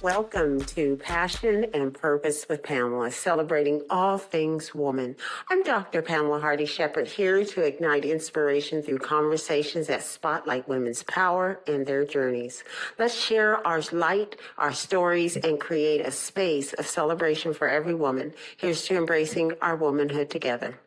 Welcome to Passion and Purpose with Pamela, celebrating all things woman. I'm Dr. Pamela Hardy-Shepherd, here to ignite inspiration through conversations that spotlight women's power and their journeys. Let's share our light, our stories, and create a space of celebration for every woman. Here's to embracing our womanhood together.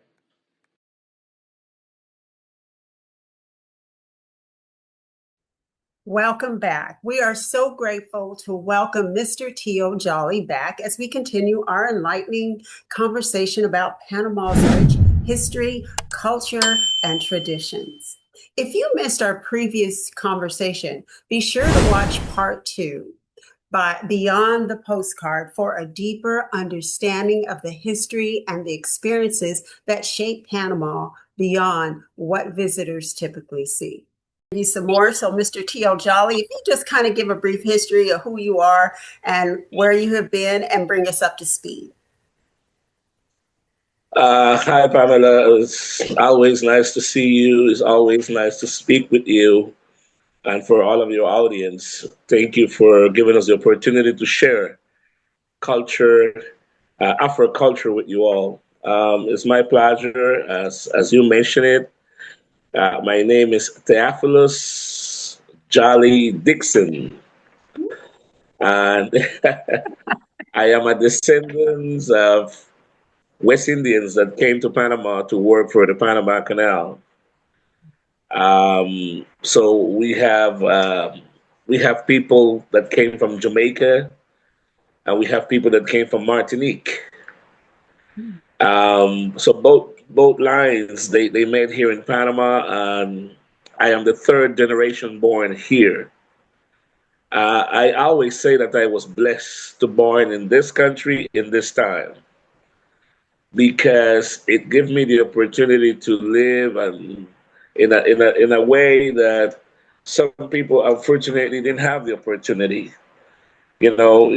Welcome back. We are so grateful to welcome Mr. Teo Jolly back as we continue our enlightening conversation about Panama's rich history, culture, and traditions. If you missed our previous conversation, be sure to watch part 2 by Beyond the Postcard for a deeper understanding of the history and the experiences that shape Panama beyond what visitors typically see. You some more. So, Mr. Teo Jolly, if you just kind of give a brief history of who you are and where you have been and bring us up to speed. Hi, Pamela. It's always nice to see you. It's always nice to speak with you. And for all of your audience, thank you for giving us the opportunity to share culture, Afro culture with you all. It's my pleasure, as you mentioned it. My name is Theophilus Jolly Dixon, and I am a descendant of West Indians that came to Panama to work for the Panama Canal. So we have people that came from Jamaica, and we have people that came from Martinique. So both lines they met here in Panama, and I am the third generation born here. I always say that I was blessed to born in this country in this time because it gave me the opportunity to live and in a way that some people unfortunately didn't have the opportunity. You know,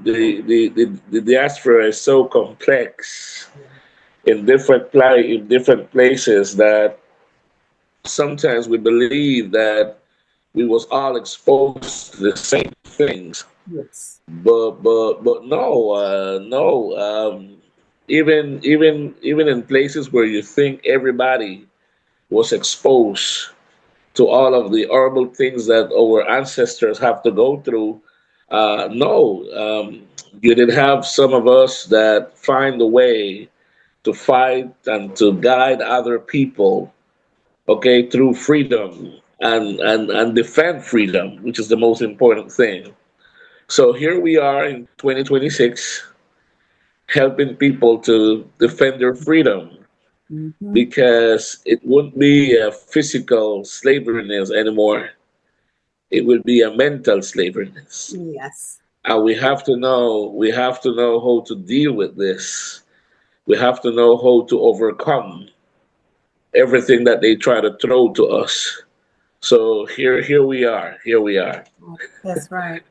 the diaspora is so complex in different places that sometimes we believe that we was all exposed to the same things. Yes. But no. Even in places where you think everybody was exposed to all of the horrible things that our ancestors have to go through. No, you did have some of us that find a way to fight and to guide other people, okay, through freedom and defend freedom, which is the most important thing. So here we are in 2026, helping people to defend their freedom because it wouldn't be a physical slavery anymore. It will be a mental slavery. Yes. And we have to know how to deal with this. We have to know how to overcome everything that they try to throw to us. So here we are. Here we are. That's right.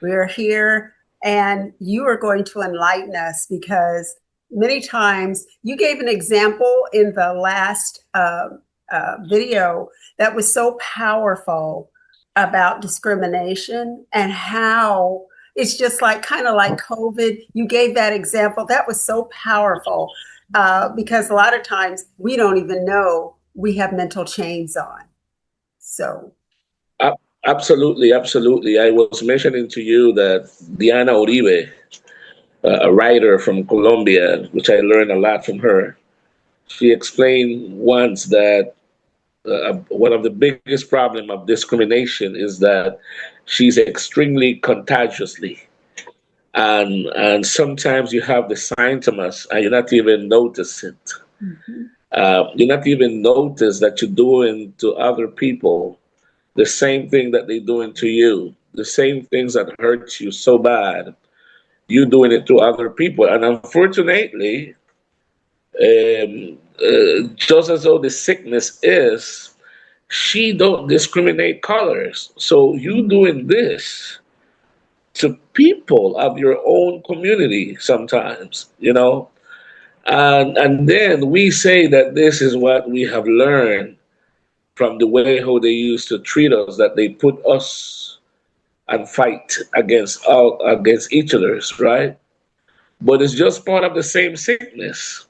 We are here, and you are going to enlighten us because many times you gave an example in the last video that was so powerful about discrimination and how it's just like kind of like COVID. You gave that example. That was so powerful because a lot of times we don't even know we have mental chains on. So. Absolutely, absolutely. I was mentioning to you that Diana Uribe, a writer from Colombia, which I learned a lot from her, she explained once that one of the biggest problem of discrimination is that she's extremely contagiously, and sometimes you have the symptoms and you not even notice it. You not even notice that you're doing to other people the same thing that they're doing to you, the same things that hurt you so bad. You doing it to other people, and unfortunately, just as though the sickness is, she don't discriminate colors. So you doing this to people of your own community sometimes, and then we say that this is what we have learned from the way how they used to treat us, that they put us and fight against each other's, right? But it's just part of the same sickness.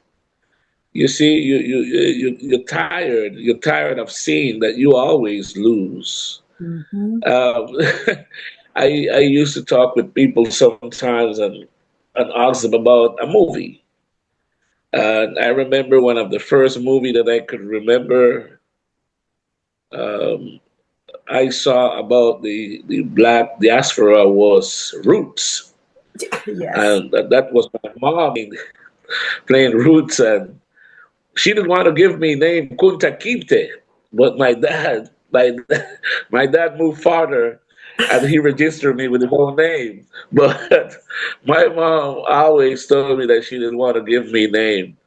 You see, you're tired of seeing that you always lose. Mm-hmm. Um, I used to talk with people sometimes and ask them about a movie. And I remember one of the first movie that I could remember. Um, I saw about the black diaspora was Roots, Yes. and that was my mom playing Roots, and she didn't want to give me name Kunta Kinte, but my dad moved farther, and he registered me with his own name. But my mom always told me that she didn't want to give me name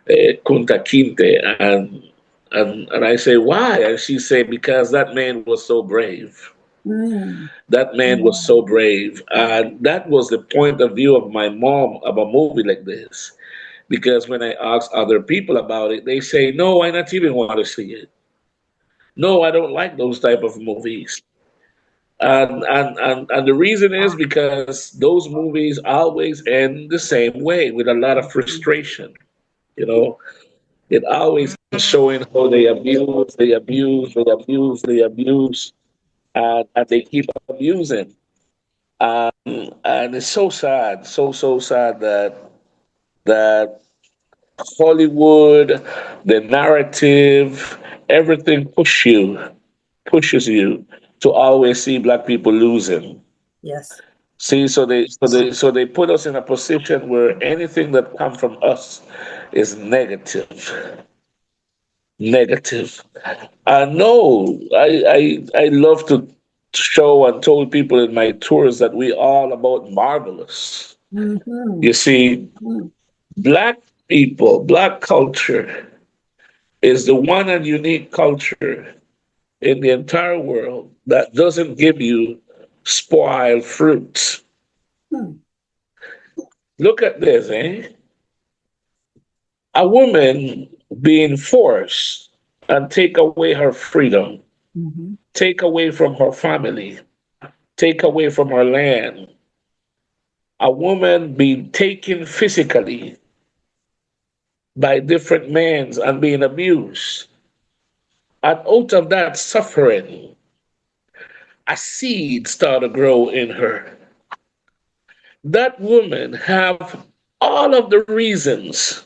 Kunta Kinte, and I say why, and she said because that man was so brave. Mm. That man was so brave, and that was the point of view of my mom of a movie like this. Because when I ask other people about it, they say, "No, I not even want to see it. No, I don't like those type of movies." And the reason is because those movies always end the same way with a lot of frustration. You know, it always showing how they abuse, and they keep abusing. And it's so sad, so sad that Hollywood, the narrative, everything pushes you to always see black people losing. Yes. See, so they put us in a position where anything that comes from us is negative, negative. I know. I love to show and told people in my tours that we all about marvelous. Mm-hmm. You see, Mm-hmm. black people, black culture is the one and unique culture in the entire world that doesn't give you spoiled fruits. Hmm. Look at this, eh? A woman being forced and take away her freedom, Mm-hmm. take away from her family, take away from her land. A woman being taken physically by different men and being abused. And out of that suffering, a seed started to grow in her. That woman have all of the reasons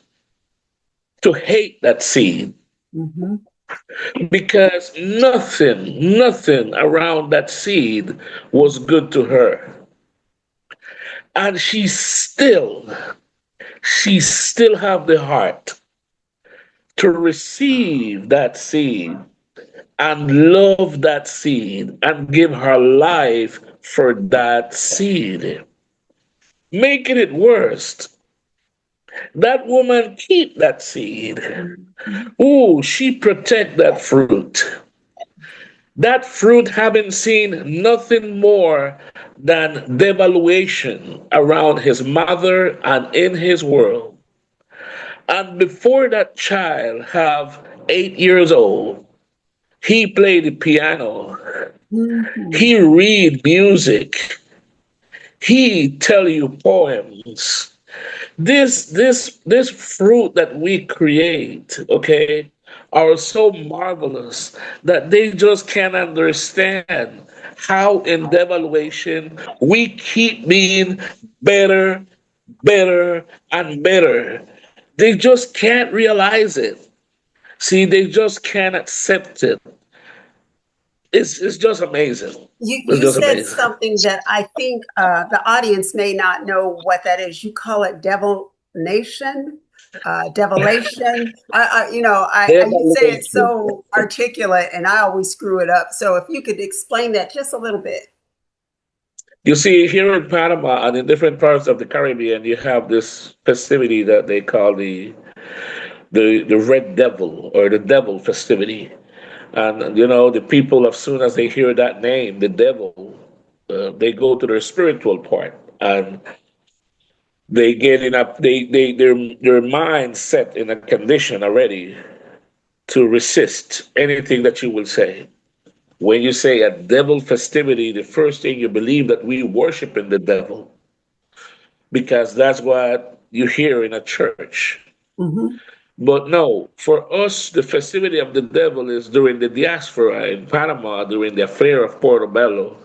to hate that seed Mm-hmm. because nothing around that seed was good to her. And she still have the heart to receive that seed and love that seed and give her life for that seed. Making it worse, that woman keep that seed. Mm-hmm. Ooh, she protect that fruit. That fruit having seen nothing more than devaluation around his mother and in his world. And before that child have 8 years old, he played the piano. Mm-hmm. He read music. He tell you poems. This fruit that we create, okay, are so marvelous that they just can't understand how in devaluation we keep being better, better, and better. They just can't realize it. See, they just can't accept it. It's just amazing. It's You just said amazing. something that I think the audience may not know what that is. You call it devil nation, devilation. You say it Devaluation. so articulate, and I always screw it up. So if you could explain that just a little bit. You see, here in Panama and in different parts of the Caribbean, you have this festivity that they call the Red Devil or the Devil festivity. And the people, as soon as they hear that name, the devil, they go to their spiritual part and they get in a their mind set in a condition already to resist anything that you will say. When you say a devil festivity, the first thing you believe that we worship in the devil, because that's what you hear in a church. Mm-hmm. But no, for us, the festivity of the devil is during the diaspora in Panama, during the affair of Portobello.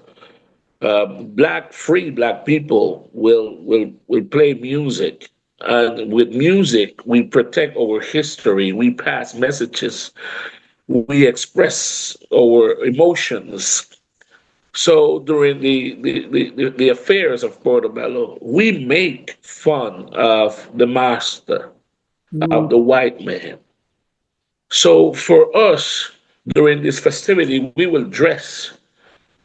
Free black people will play music, and with music, we protect our history. We pass messages. We express our emotions. So during the affairs of Portobello, we make fun of the master, of Mm-hmm. the white man. So for us, during this festivity, we will dress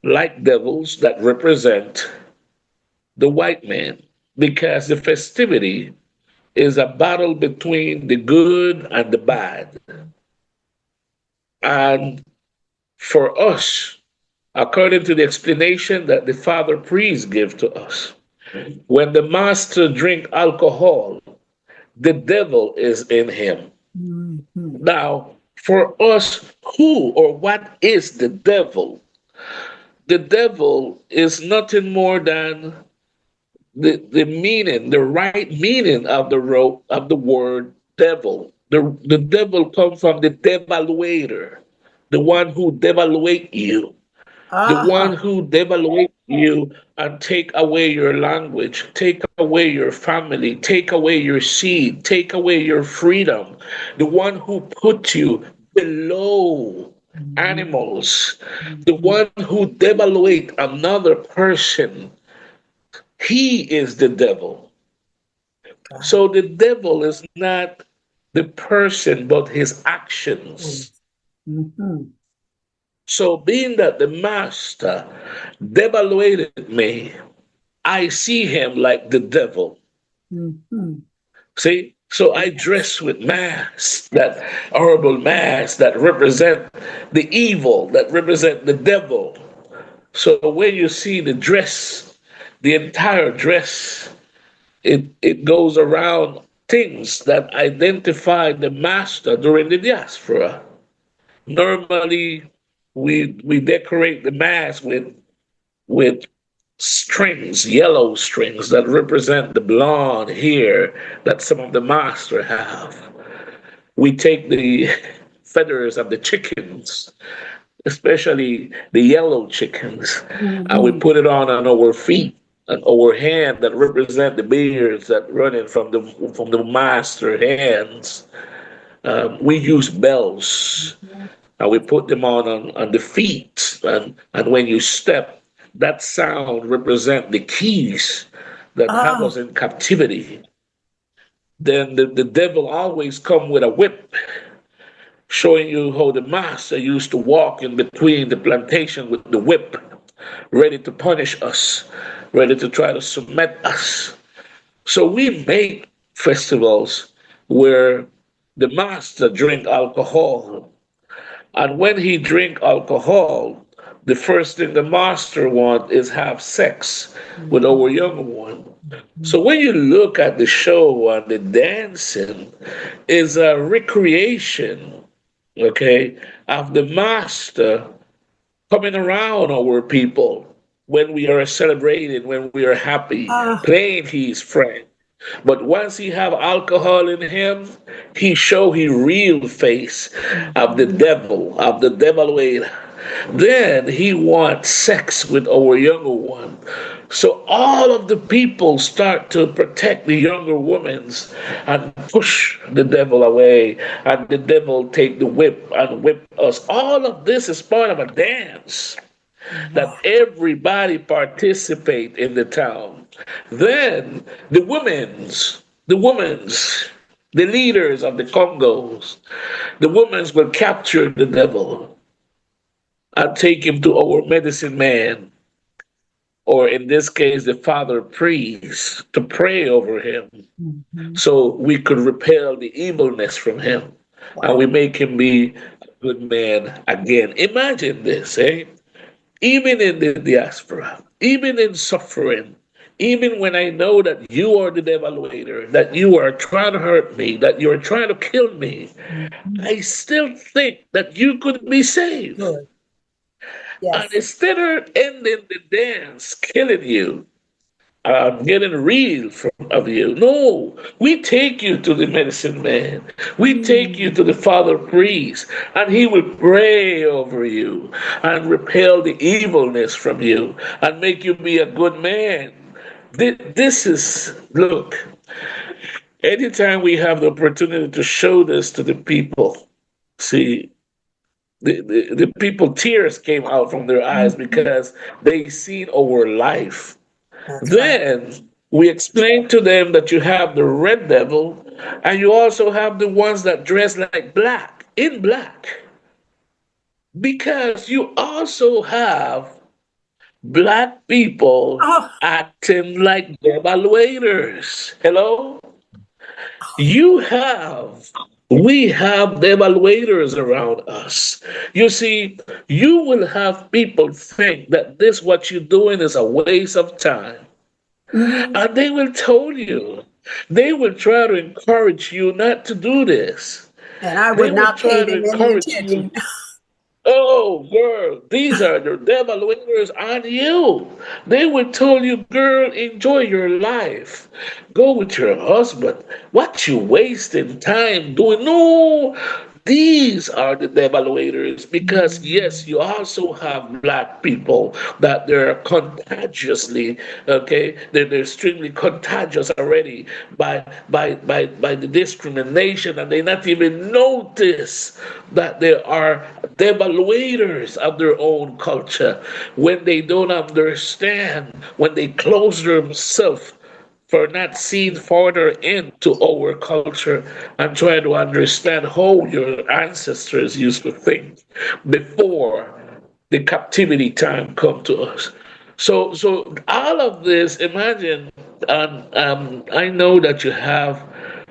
like devils that represent the white man, because the festivity is a battle between the good and the bad. And for us, according to the explanation that the father priests give to us, when the master drink alcohol, the devil is in him. Mm-hmm. Now, for us, who or what is the devil? The devil is nothing more than the meaning, the right meaning of of the word devil. The devil comes from the devaluator, the one who devaluate you, the one Uh-huh. who devaluate you and take away your language, take away your family, take away your seed, take away your freedom, the one who put you below Mm-hmm. animals, the one who devaluate another person. He is the devil. Got So the devil is not the person, but his it. actions. Mm-hmm. So, being that the master devaluated me, I see him like the devil. Mm-hmm. See? So I dress with masks, that horrible masks that represent the evil, that represent the devil. So when you see the dress, the entire dress, it goes around things that identify the master during the diaspora. Normally, we decorate the mask with strings, yellow strings that represent the blonde hair that some of the master have. We take the feathers of the chickens, especially the yellow chickens, and we Mm-hmm. put it on our feet and our hand that represent the beards that running from the master hands. We use bells and we put them on the feet, and when you step, that sound represent the keys that have Ah, us in captivity. Then the devil always come with a whip, showing you how the master used to walk in between the plantation with the whip, ready to punish us, ready to try to submit us. So we make festivals where the master drink alcohol. And when he drink alcohol, the first thing the master want is have sex with mhm, our young one. mhm. So when you look at the show and the dancing, is a recreation, okay, of the master coming around our people when we are celebrating, when we are happy, Ah, playing his friend. But once he have alcohol in him, he show his real face of the mhm. devil, of the devil way. Then he wants sex with our younger one. So all of the people start to protect the younger women and push the devil away, and the devil take the whip and whip us. All of this is part of a dance that Wow. everybody participate in the town. Then the women's, the leaders of the Congos, the women's will capture the devil and take him to our medicine man, or in this case, the father priest, to pray over him Mhm. so we could repel the evilness from him and we Wow. make him be a good man again. Imagine this, eh? Even in the diaspora, even in suffering, even when I know that you are the devaluator, that you are trying to hurt me, that you're trying to kill me, Mhm. I still think that you could be saved. Good. And Yes. instead of ending the dance, killing you, getting real of you. No, we take you to the medicine man. We take you Mm. to the father priest, and he will pray over you and repel the evilness from you and make you be a good man. This is, look, anytime we have the opportunity to show this to the people, see, the people, tears came out from their eyes Mhm. because they seen our life. That's right. Then we explain to them that you have the red devil and you also have the ones that dress like black, in black. Because you also have black people Oh, acting like devaluators. Hello? You have, we have devaluators around us. You see, you will have people think that this, what you're doing, is a waste of time. mhm. And they will tell you, they will try to encourage you not to do this. And I They would will not pay try to them any encourage you. attention. Oh, girl, these are the devaluators on you. They will tell you, girl, enjoy your life. Go with your husband. What you wasting time doing? No, these are the devaluators because, yes, you also have black people that they're contagiously, okay, they're extremely contagious already by the discrimination, and they not even notice that they are devaluators of their own culture when they don't understand, when they close themselves for not seeing further into our culture and try to understand how your ancestors used to think before the captivity time come to us. So all of this, imagine, I know that you have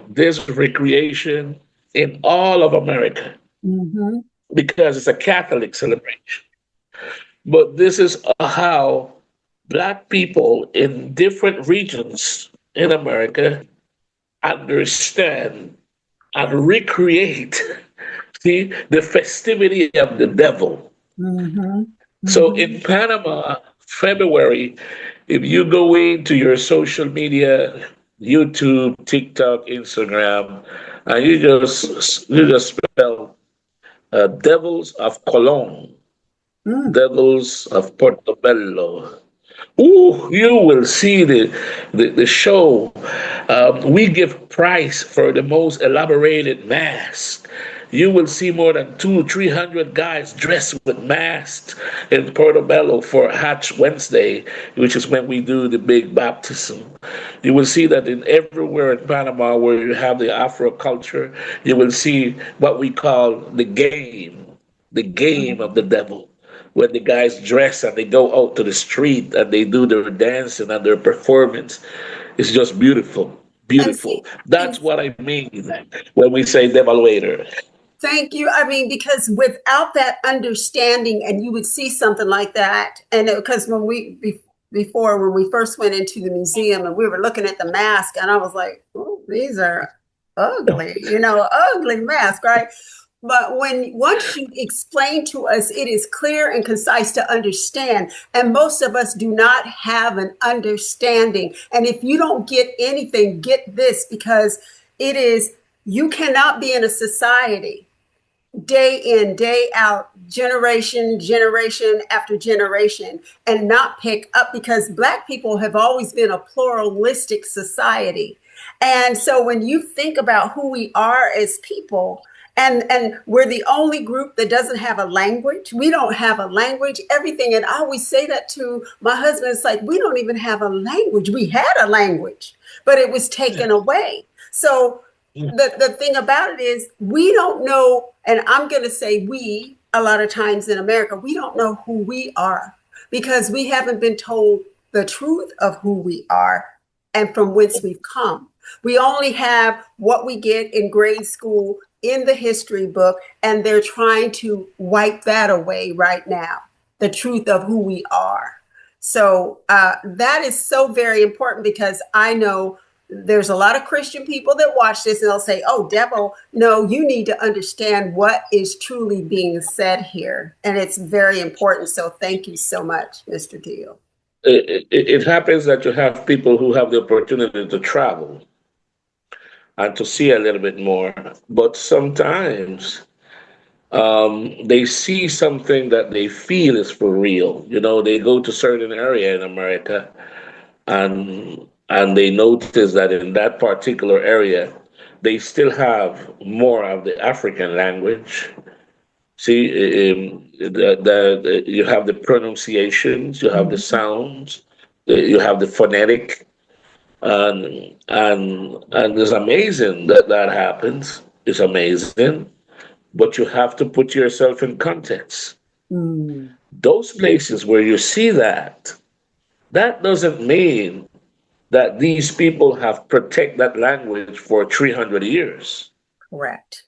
this recreation in all of America Mhm. because it's a Catholic celebration. But this is how black people in different regions in America understand and recreate, see, the festivity of the devil. Mhm. So in Mhm. Panama, February, if you go into your social media, YouTube, TikTok, Instagram, and you just spell devils of Cologne, Mm. devils of Portobello. Ooh, you will see the show. We give prize for the most elaborated mask. You will see more than 300 guys dressed with masks in Portobello for Hatch Wednesday, which is when we do the big baptism. You will see that in everywhere in Panama where you have the Afro culture, you will see what we call the game of the devil, when the guys dress and they go out to the street and they do their dancing and their performance. It's just beautiful, And beautiful. see, and That's what I mean when we say devaluator. thank you. I mean, because without that understanding, and you would see something like that, and because before when we first went into the museum and we were looking at the mask, and I was like, oh, these are ugly, ugly mask, right? But once you explain to us, it is clear and concise to understand. And most of us do not have an understanding. And if you don't get anything, get this, because it is, you cannot be in a society day in, day out, generation after generation, and not pick up, because Black people have always been a pluralistic society. And so when you think about who we are as people, and we're the only group that doesn't have a language. We don't have a language, everything. And I always say that to my husband. It's like, we don't even have a language. We had a language, but it was taken away. So the thing about it is, we don't know, and I'm going to say we, a lot of times in America, we don't know who we are because we haven't been told the truth of who we are and from whence we've come. We only have what we get in grade school in the history book, and they're trying to wipe that away right now, the truth of who we are. So that is so very important, because I know there's a lot of Christian people that watch this and they'll say, oh, devil, no, you need to understand what is truly being said here. And it's very important. So thank you so much, Mr. Teo. It happens that you have people who have the opportunity to travel and to see a little bit more, but sometimes they see something that they feel is for real. You know, they go to certain area in America and they notice that in that particular area they still have more of the African language. See, you have the pronunciations, you have the sounds, you have the phonetic, and it's amazing that that happens. It's amazing, but you have to put yourself in context. Mm. Those places where you see that, that doesn't mean that these people have protected that language for 300 years. Correct.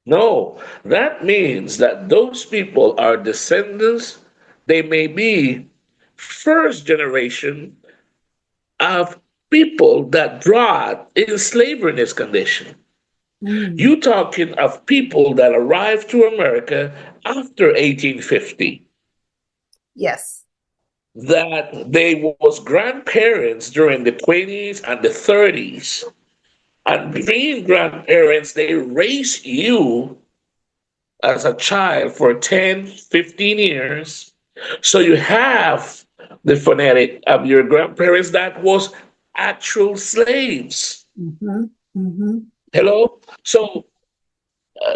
No, that means that those people are descendants. They may be first generation of people that brought in slavery in this condition. Mm. You talking of people that arrived to America after 1850, Yes. that they was grandparents during the 20s and the 30s. And being grandparents, they raised you as a child for 10, 15 years. So you have the phonetic of your grandparents that was actual slaves. Mm-hmm. Mm-hmm. Hello? So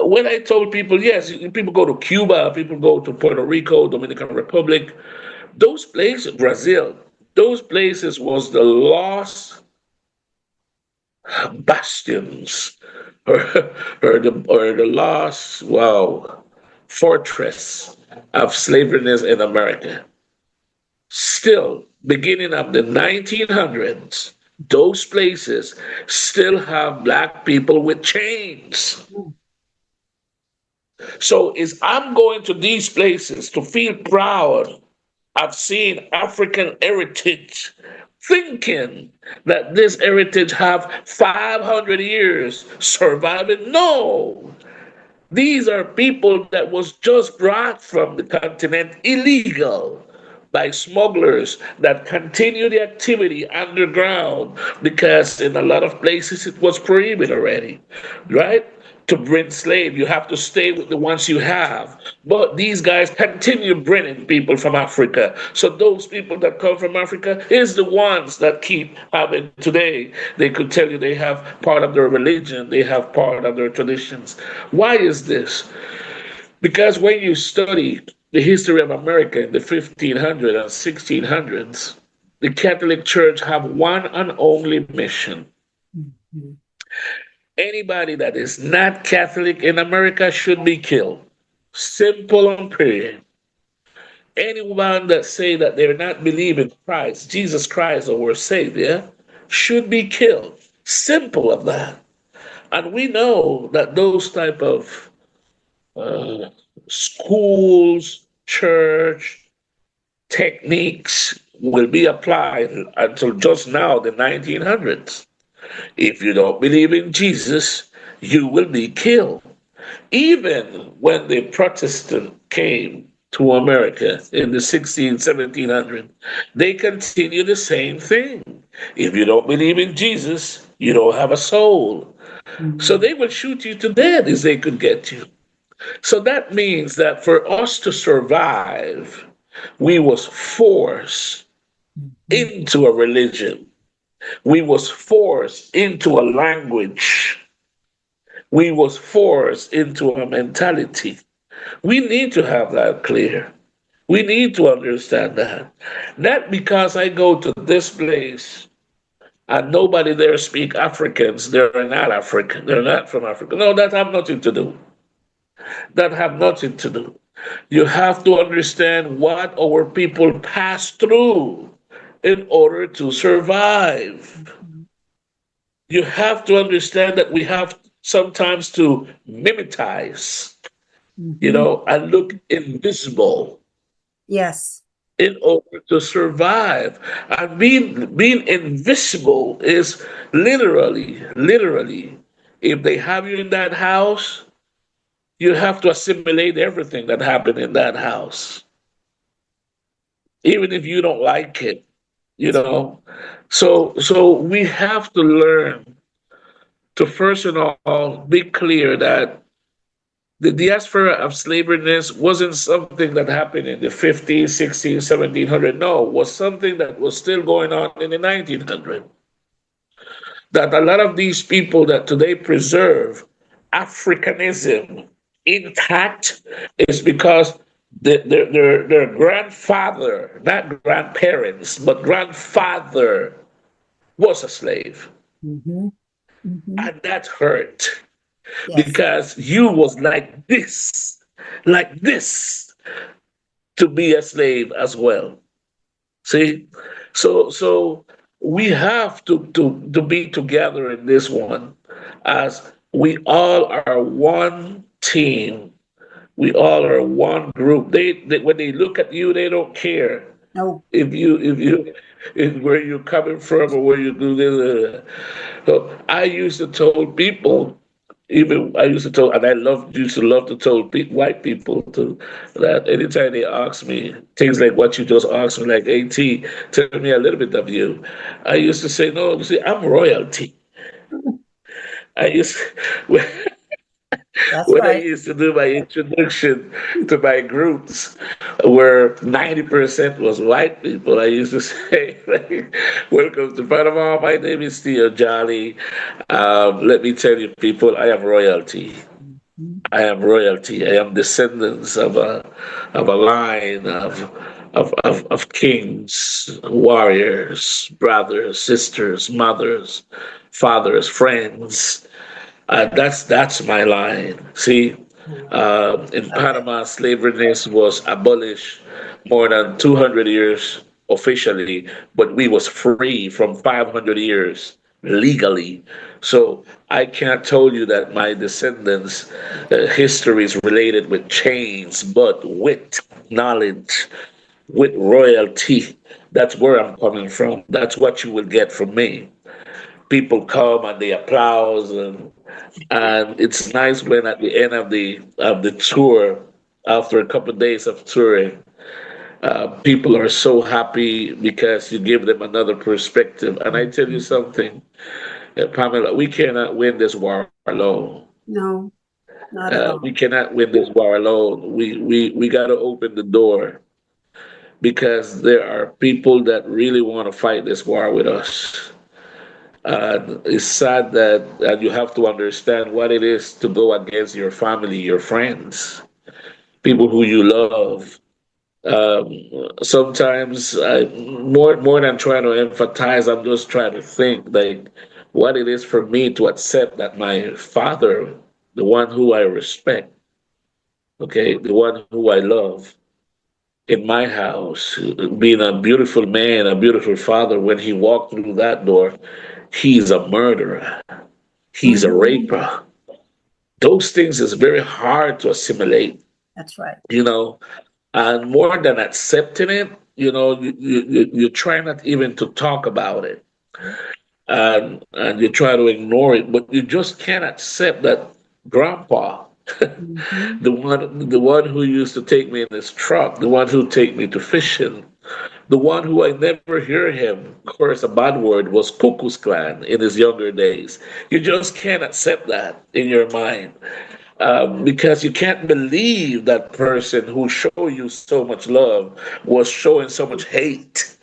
when I told people, yes, people go to Cuba, people go to Puerto Rico, Dominican Republic, those places, Brazil, those places was the lost bastions or, or the lost, wow, fortress of slavery in America. Still, beginning of the 1900s, those places still have black people with chains. So is I'm going to these places to feel proud of seeing African heritage, thinking that this heritage have 500 years surviving. No, these are people that was just brought from the continent illegal by smugglers that continue the activity underground because in a lot of places it was prohibited already, right? To bring slave, you have to stay with the ones you have. But these guys continue bringing people from Africa. So those people that come from Africa is the ones that keep having today. They could tell you they have part of their religion, they have part of their traditions. Why is this? Because when you study the history of America in the 1500s and 1600s, the Catholic Church have one and only mission. Mm-hmm. Anybody that is not Catholic in America should be killed. Simple and period. Anyone that say that they're not believing Christ, Jesus Christ, or Savior, should be killed. Simple of that. And we know that those type of uh, schools, church techniques will be applied until just now, the 1900s. If you don't believe in Jesus, you will be killed. Even when the Protestant came to America in the 1600s, 1700s, they continue the same thing. If you don't believe in Jesus, you don't have a soul. So Mm-hmm. they will shoot you to death if they could get you. So that means that for us to survive, we was forced into a religion. We was forced into a language. We was forced into a mentality. We need to have that clear. We need to understand that. Not because I go to this place and nobody there speak Africans, they're not African, they're not from Africa. No, that have nothing to do. That have nothing to do. You have to understand what our people pass through in order to survive. You have to understand that we have sometimes to mimetize, Mm-hmm. and look invisible. Yes. in order to survive. And being invisible is literally, if they have you in that house, you have to assimilate everything that happened in that house, even if you don't like it, you know. So we have to learn to first and all be clear that the diaspora of slaverness wasn't something that happened in the 50s, 60s, 1700s. No, it was something that was still going on in the 1900s. That a lot of these people that today preserve Africanism intact is because their grandfather, not grandparents, but grandfather was a slave. Mm-hmm. Mm-hmm. And that hurt Yes. because you was like this to be a slave as well. See, so we have to be together in this one, as we all are one team. We all are one group. They when they look at you, they don't care No. if where you're coming from or where you do this. So I used to tell people, even I used to tell, and I used to love to tell white people to that anytime they ask me things like what you just asked me, like AT, tell me a little bit of you. I used to say, no, you see, I'm royalty. I used That's when I right. used to do my introduction to my groups, where 90% was white people, I used to say, like, welcome to Panama. My name is Teo Jolly. Let me tell you, people, I am royalty. Mhm. I am royalty. I am descendants of a line of kings, warriors, brothers, sisters, mothers, fathers, friends. That's my line. See, I love it. in Love it. Panama, slavery was abolished more than 200 years officially, but we was free from 500 years legally. So I can't tell you that my descendants' history is related with chains, but with knowledge, with royalty. That's where I'm coming from. That's what you will get from me. People come and they applause, and it's nice when at the end of the tour, after a couple of days of touring, people are so happy because you give them another perspective. And I tell you Mhm. something, Pamela, we cannot win this war alone. No, not at We all. cannot win this war alone. We got to open the door because there are people that really want to fight this war with us. It's sad that you have to understand what it is to go against your family, your friends, people who you love. Sometimes, more than trying to empathize, I'm just trying to think like what it is for me to accept that my father, the one who I respect, okay, the one who I love, in my house, being a beautiful man, a beautiful father, when he walked through that door, he's a murderer. He's a Hmm. raper. Those things is very hard to assimilate, That's right. you know. And more than accepting it, you try not even to talk about it, and you try to ignore it, but you just can't accept that grandpa, Hmm. the one who used to take me in his truck, the one who take me to fishing, the one who I never hear him curse a bad word was Cuckoo's Clan in his younger days. You just can't accept that in your mind, because you can't believe that person who showed you so much love was showing so much hate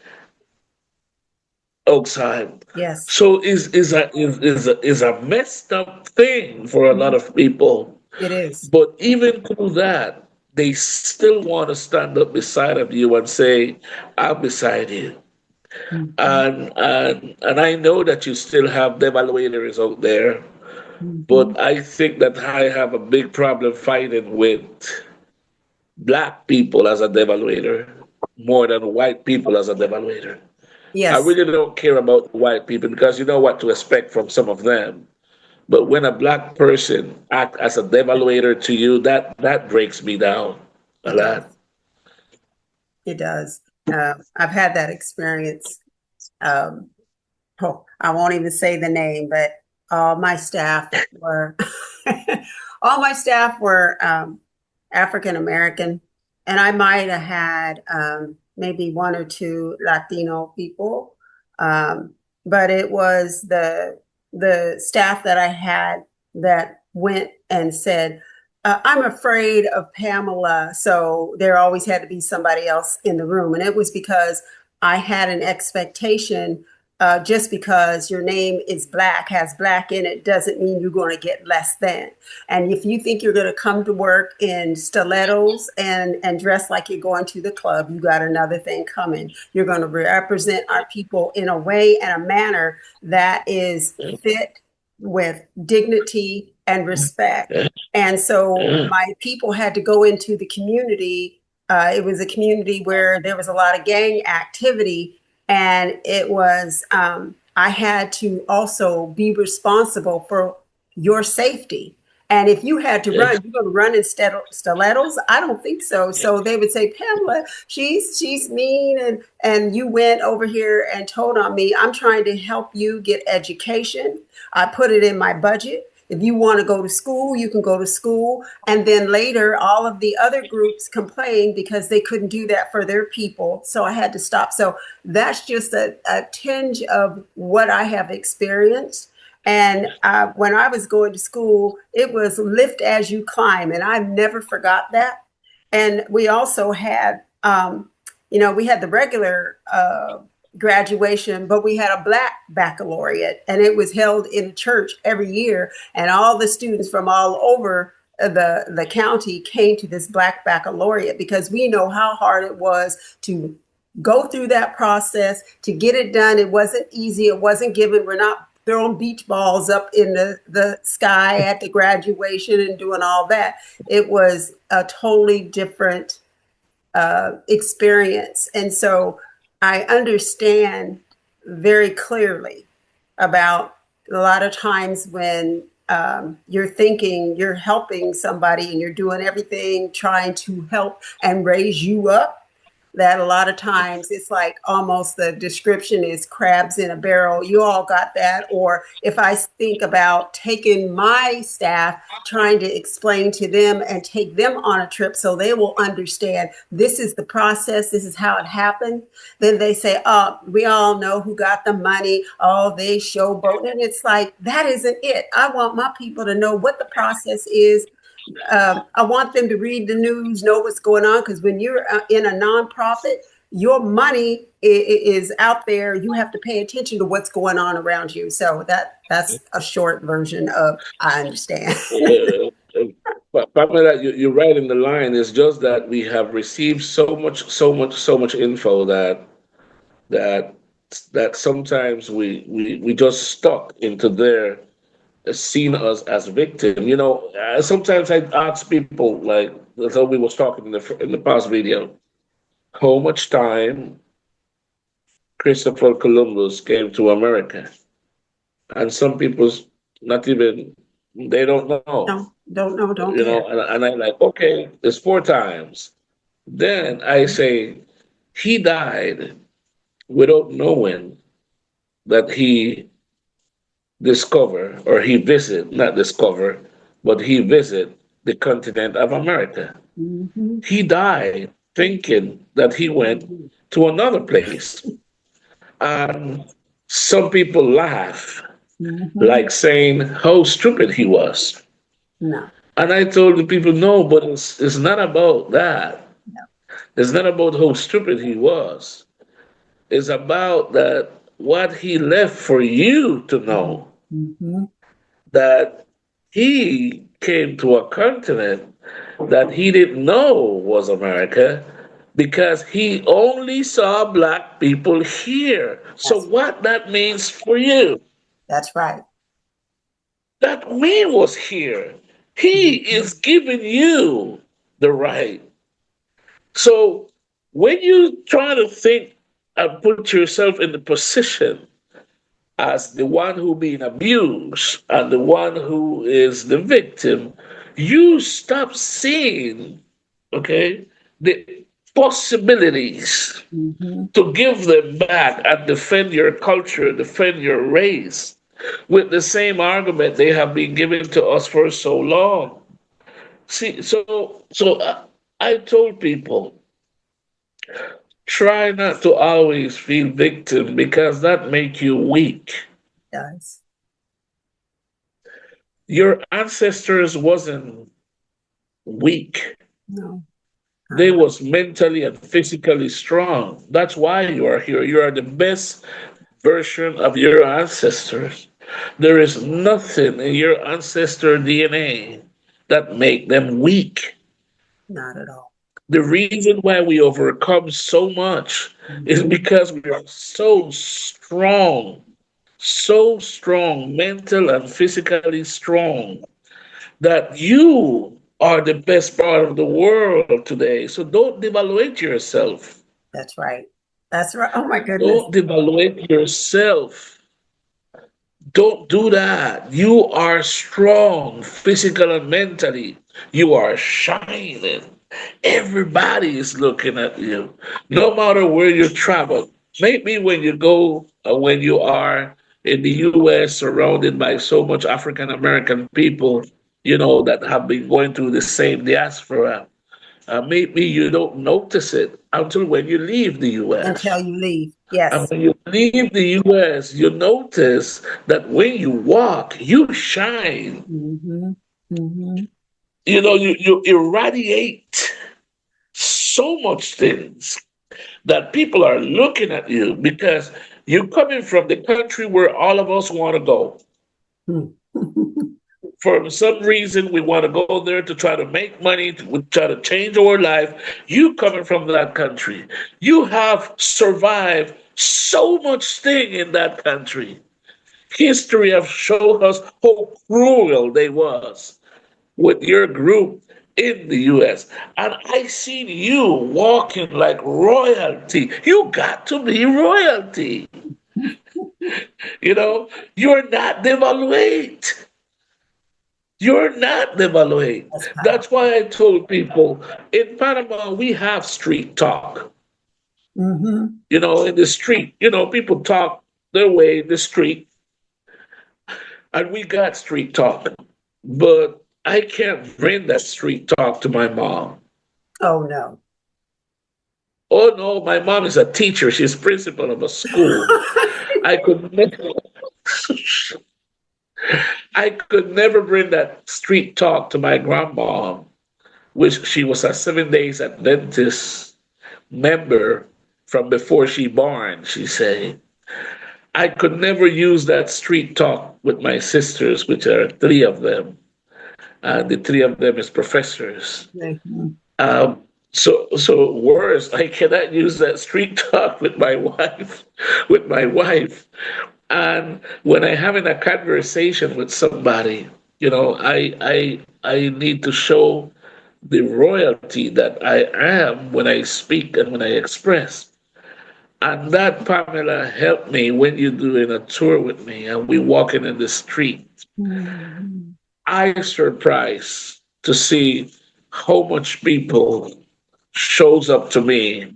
outside. Yes, So is a messed up thing for a lot of people. it is. But even through that, they still want to stand up beside of you and say, "I'm beside you." Hmm. And I know that you still have devaluators out there, Hmm. but I think that I have a big problem fighting with black people as a devaluator more than white people as a devaluator. I Yes, really don't care about white people because you know what to expect from some of them. But when a black person act as a devaluator to you, that breaks me down a it lot. does. It does. I've had that experience. Um, oh, I won't even say the name, but all my staff were all my staff were African American, and I might have had maybe one or two Latino people, um, but it was the staff that I had that went and said, "I'm afraid of Pamela," so there always had to be somebody else in the room, and it was because I had an expectation just because your name is black, has black in it, doesn't mean you're going to get less than. And if you think you're going to come to work in stilettos and dress like you're going to the club, you got another thing coming. You're going to represent our people in a way and a manner that is fit with dignity and respect. And so my people had to go into the community. It was a community where there was a lot of gang activity, and it was I had to also be responsible for your safety. And if you had to run, you're going to run in stilettos? I don't think so. So they would say, Pamela, she's mean, and you went over here and told on me. I'm trying to help you get education. I put it in my budget. If you want to go to school, you can go to school. And then later, all of the other groups complained because they couldn't do that for their people. So I had to stop. So that's just a tinge of what I have experienced. And when I was going to school, it was lift as you climb. And I never forgot that. And we also had, we had the regular graduation, but we had a black baccalaureate, and it was held in a church every year. And all the students from all over the county came to this black baccalaureate because we know how hard it was to go through that process to get it done. It wasn't easy. It wasn't given. We're not throwing beach balls up in the sky at the graduation and doing all that. It was a totally different experience. And so I understand very clearly about a lot of times when you're thinking you're helping somebody and you're doing everything trying to help and raise you up, that a lot of times it's like almost the description is crabs in a barrel. You all got that. Or if I think about taking my staff, trying to explain to them and take them on a trip so they will understand this is the process, this is how it happened. Then they say, oh, we all know who got the money. Oh, they showboat. And it's like, that isn't it. I want my people to know what the process is. I want them to read the news, know what's going on, because when you're in a nonprofit, your money is out there. You have to pay attention to what's going on around you. So that's a short version of I understand. Pamela, you're right in the line. It's just that we have received so much info that that sometimes we just stuck into their seen us as victim. Sometimes I ask people, like as we was talking in the past video, how much time Christopher Columbus came to America, and some people's not even they don't know. No, don't know, don't care. And I'm like, okay, it's 4 times. Then I say he died without knowing that he discover or he visit, not discover, but he visit the continent of America. Mm-hmm. He died thinking that he went to another place. And some people laugh, Mm-hmm. like saying how stupid he was. No, And I told the people, no, but it's not about that. no. It's not about how stupid he was. It's about that what he left for you to know, Mm-hmm. that he came to a continent that he didn't know was America because he only saw black people here. So what that means for you, That's right. that we was here. He is giving you the right. So when you try to think and put yourself in the position as the one who being abused and the one who is the victim, you stop seeing, okay, the possibilities Mhm. to give them back and defend your culture, defend your race with the same argument they have been giving to us for so long. See, I told people, try not to always feel victim because that make you weak. Does. Your ancestors wasn't weak. No, They not at was mentally and physically strong. That's why you are here. You are the best version of your ancestors. There is nothing in your ancestor DNA that make them weak. not at all. The reason why we overcome so much is Mhm. because we are so strong, mental and physically strong, that you are the best part of the world today. So don't devaluate yourself. That's right. That's right. Oh my goodness. Don't devaluate yourself. Don't do that. You are strong, physical and mentally. You are shining. Everybody is looking at you, no matter where you travel. Maybe when you go, when you are in the US surrounded by so much African American people, that have been going through the same diaspora, maybe you don't notice it until when you leave the Until US. you leave. And Yes. when you leave the US, you notice that when you walk, you shine. Mm-hmm. Mm-hmm. You irradiate so much things that people are looking at you because you're coming from the country where all of us want to go. For some reason, we want to go there to try to make money, to try to change our life. You coming from that country, you have survived so much thing in that country. History have shown us how cruel they was with your group in the US. And I seen you walking like royalty. You got to be royalty. You're not devaluate. You're not devaluate. That's That's powerful. why I told people in Panama we have street talk. Mm-hmm. In the street, people talk their way in the street, and we got street talk. But I can't bring that street talk to my mom. Oh no. Oh no, my mom is a teacher. She's principal of a school. I could never, I could never bring that street talk to my grandma, which she was a 7 Days Adventist member from before she born. She said I could never use that street talk with my sisters, which are three of them, and the three of them is professors. Mhm. Um, so worse, I cannot use that street talk with my wife, with my wife. And when I having a conversation with somebody, I need to show the royalty that I am when I speak and when I express. And that, Pamela, helped me when you're doing a tour with me and we walking in the street. Mhm. I surprised to see how much people shows up to me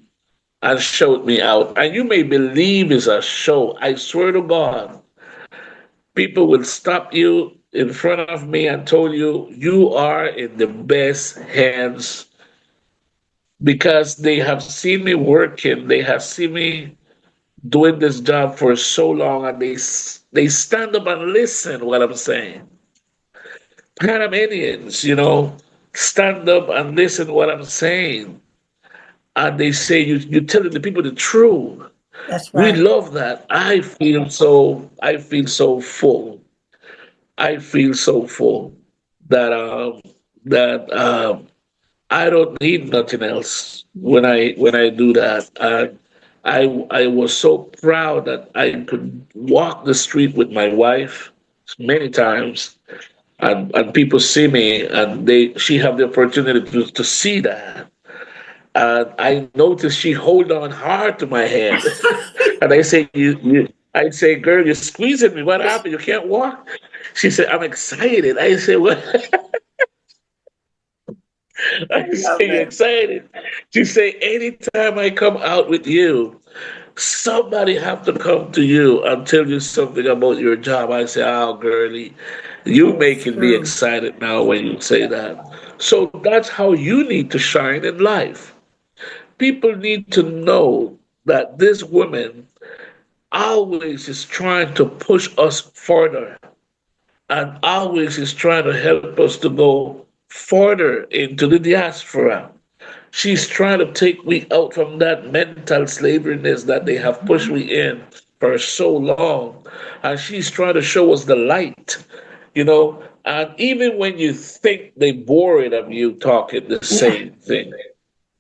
and showed me out. And you may believe it's a show. I swear to God, people will stop you in front of me and tell you you are in the best hands because they have seen me working. They have seen me doing this job for so long, and they stand up and listen what I'm saying. Panamanians, stand up and listen what I'm saying, and they say you're telling the people the truth. That's We right. love that. I feel so full. I feel so full that I don't need nothing else when I do that. And I was so proud that I could walk the street with my wife many times, and people see me and she have the opportunity to see that. And I noticed she hold on hard to my hand, and I say, girl, you're squeezing me. What happened? You can't walk. She said, I'm excited. I said, what? I I love say, you it. excited? She say, anytime I come out with you, somebody have to come to you and tell you something about your job. I say, oh, girlie, you It's making me true. excited now when you say that. So that's how you need to shine in life. People need to know that this woman always is trying to push us further and always is trying to help us to go further into the diaspora. She's trying to take me out from that mental slaveriness that they have pushed Mhm. me in for so long. And she's trying to show us the light, you know. And even when you think they bored of you talking the same thing,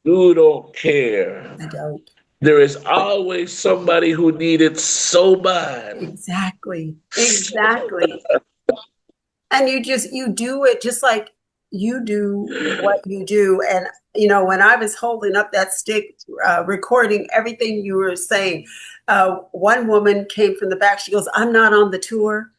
you don't care. I don't. There is always somebody who need it so bad. Exactly. Exactly. And you do it just like you do what you do. And when I was holding up that stick, recording everything you were saying, one woman came from the back. She goes, "I'm not on the tour,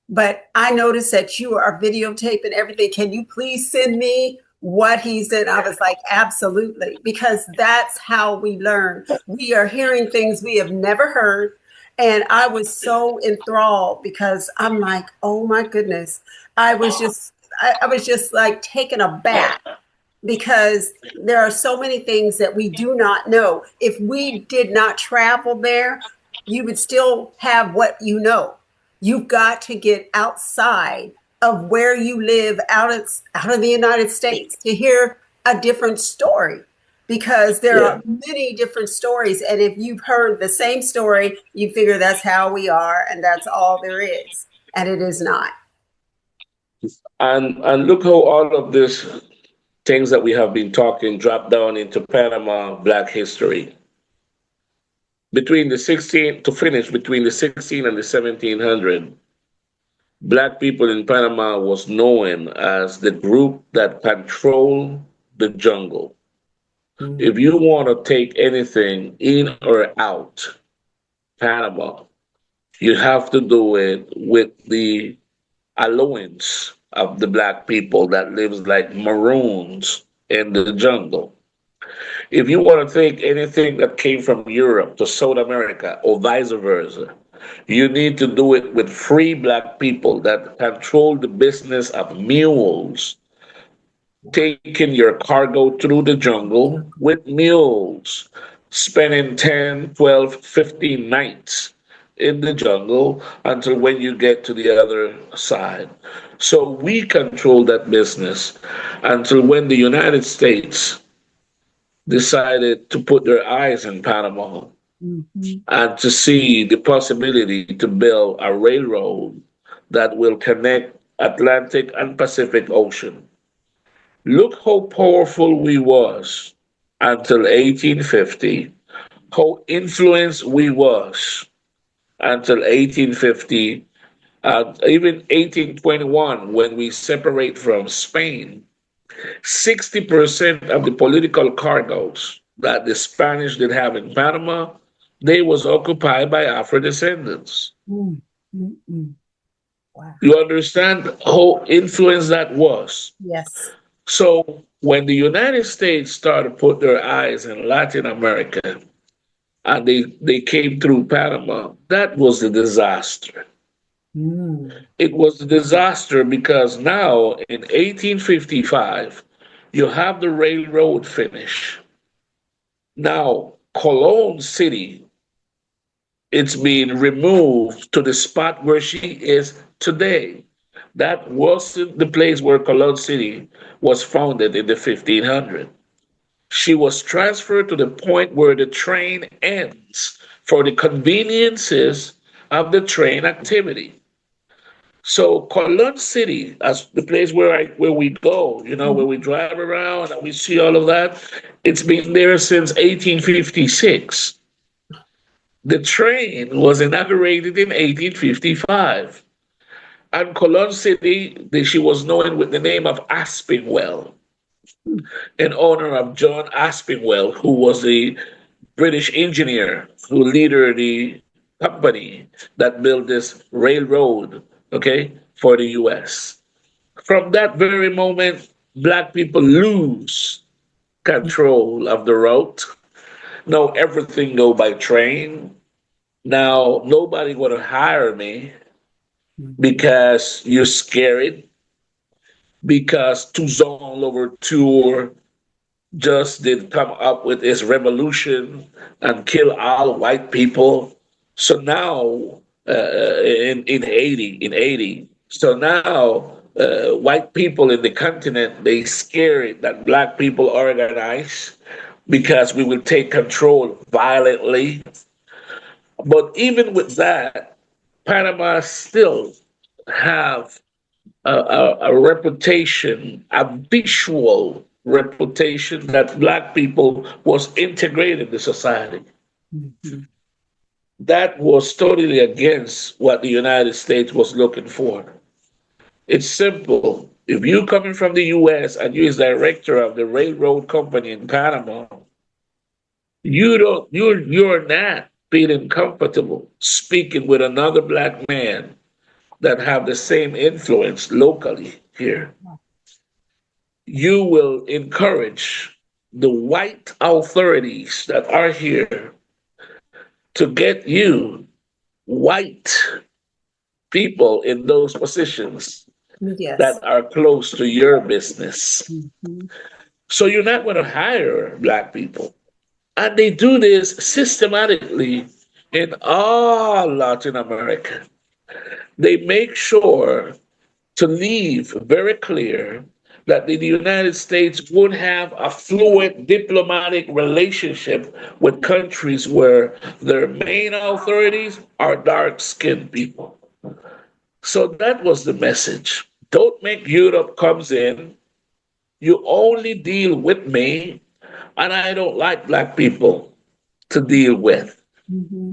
but I noticed that you are videotaping everything. Can you please send me what he said?" I was like, absolutely, because that's how we learn. We are hearing things we have never heard. And I was so enthralled because I'm like, oh my goodness. I was just like taken aback because there are so many things that we do not know. If we did not travel there, you would still have what you know. You've got to get outside of where you live, out of the United States, to hear a different story, because there Yeah. are many different stories. And if you've heard the same story, you figure that's how we are and that's all there is. And it is not. And look how all of these things that we have been talking drop down into Panama Black history. Between the 16 to finish between the 16 and the 1700, Black people in Panama was known as the group that controlled the jungle. If you want to take anything in or out Panama, you have to do it with the allowance of the Black people that lives like maroons in the jungle. If you want to take anything that came from Europe to South America or vice versa, you need to do it with free black people that control the business of mules, taking your cargo through the jungle with mules, spending 10, 12, 15 nights in the jungle until when you get to the other side. So we control that business until when the United States decided to put their eyes in Panama Mhm. and to see the possibility to build a railroad that will connect Atlantic and Pacific Ocean. Look how powerful we was until 1850, how influenced we was until 1850, even 1821 when we separate from Spain. 60% of the political cargoes that the Spanish did have in Panama, they was occupied by Afro descendants. Mm, mm, mm. Wow. You understand how influenced that was. Yes. So when the United States started to put their eyes in Latin America and they came through Panama, that was a disaster. Mm. It was a disaster because now in 1855, you have the railroad finish. Now, Cologne City, it's being removed to the spot where she is today. That wasn't the place where Cologne City was founded in the 1500s. She was transferred to the point where the train ends for the conveniences of the train activity. So Cologne City, as the place where we go, where we Mhm. drive around and we see all of that, it's been there since 1856. The train was inaugurated in 1855. And Cologne City, she was known with the name of Aspinwall, in honor of John Aspinwall, who was a British engineer who leader the company that built this railroad, okay, for the US. From that very moment, Black people lose control of the route. Now everything go by train. Now nobody want to hire me because you're scared, because Toussaint Louverture just did come up with his revolution and kill all white people. So now, in 80, so now white people in the continent, they scared that black people organize because we will take control violently. But even with that, Panama still have a reputation, a visual reputation that black people was integrated in the society. Mm-hmm. That was totally against what the United States was looking for. It's simple. If you coming from the US and you is director of the railroad company in Panama, you're not feeling comfortable speaking with another black man that have the same influence locally here. You will encourage the white authorities that are here to get you white people in those positions Yes. that are close to your business. Mm-hmm. So you're not going to hire black people. And they do this systematically in all Latin America. They make sure to leave very clear that the United States would have a fluent diplomatic relationship with countries where their main authorities are dark skinned people. So that was the message. Don't make Europe comes in. You only deal with me, and I don't like black people to deal with. Mm-hmm.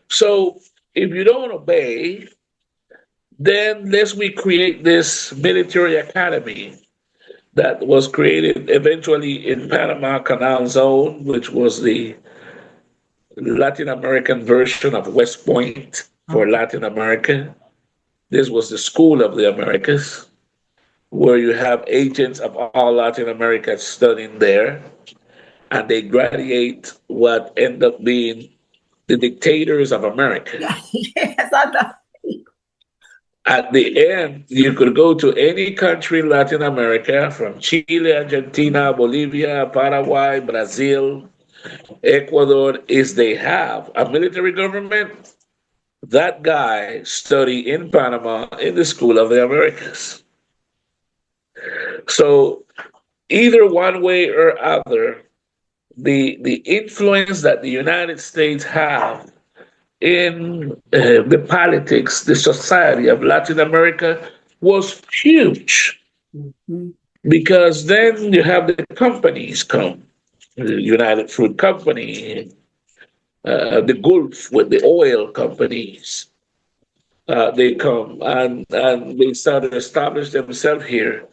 So if you don't obey, then let's we create this military academy that was created eventually in Panama Canal Zone, which was the Latin American version of West Point for Okay. Latin America. This was the School of the Americas, where you have agents of all Latin America studying there, and they graduate what end up being the dictators of America. Yeah. Yes, I know. At the end, you could go to any country in Latin America, from Chile, Argentina, Bolivia, Paraguay, Brazil, Ecuador, is they have a military government. That guy studied in Panama in the School of the Americas. So either one way or other, the influence that the United States have in the politics, the society of Latin America was huge, Mm-hmm. because then you have the companies come, the United Fruit Company, the Gulf with the oil companies. They come and they start to establish themselves here,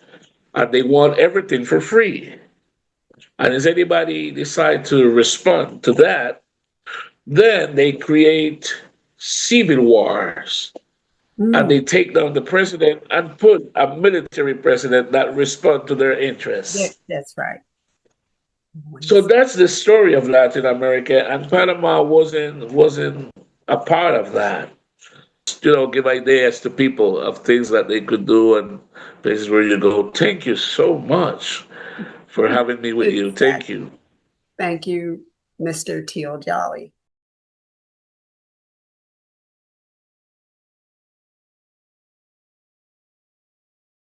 and they want everything for free. And if anybody decide to respond to that, then they create civil wars, and Mm. they take down the president and put a military president that respond to their Yeah, interests. that's right. So Always. that's the story of Latin America, and Panama wasn't a part of that. Give ideas to people of things that they could do and places where you go. Thank you so much for having me with you. Thank Exactly. you. Thank you, Mr. Teo Jolly.